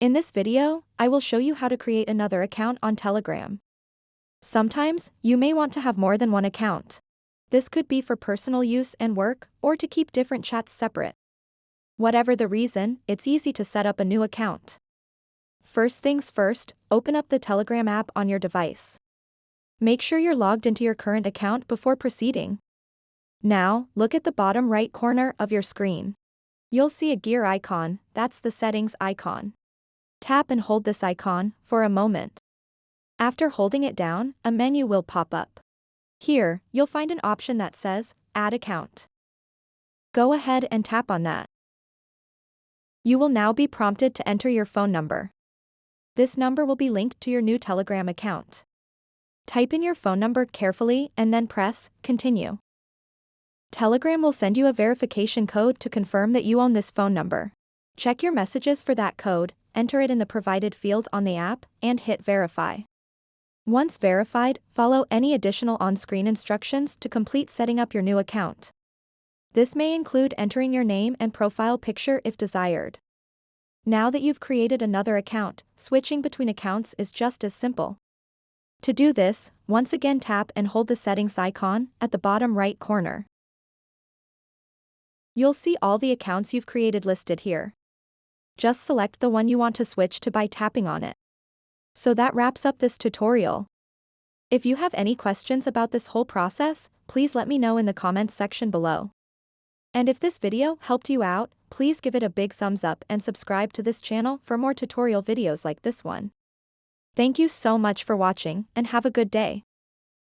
In this video, I will show you how to create another account on Telegram. Sometimes, you may want to have more than one account. This could be for personal use and work, or to keep different chats separate. Whatever the reason, it's easy to set up a new account. First things first, open up the Telegram app on your device. Make sure you're logged into your current account before proceeding. Now, look at the bottom right corner of your screen. You'll see a gear icon, that's the settings icon. Tap and hold this icon for a moment. After holding it down, a menu will pop up. Here, you'll find an option that says, Add Account. Go ahead and tap on that. You will now be prompted to enter your phone number. This number will be linked to your new Telegram account. Type in your phone number carefully and then press Continue. Telegram will send you a verification code to confirm that you own this phone number. Check your messages for that code, enter it in the provided field on the app, and hit Verify. Once verified, follow any additional on-screen instructions to complete setting up your new account. This may include entering your name and profile picture if desired. Now that you've created another account, switching between accounts is just as simple. To do this, once again tap and hold the settings icon at the bottom right corner. You'll see all the accounts you've created listed here. Just select the one you want to switch to by tapping on it. So that wraps up this tutorial. If you have any questions about this whole process, please let me know in the comments section below. And if this video helped you out, please give it a big thumbs up and subscribe to this channel for more tutorial videos like this one. Thank you so much for watching and have a good day.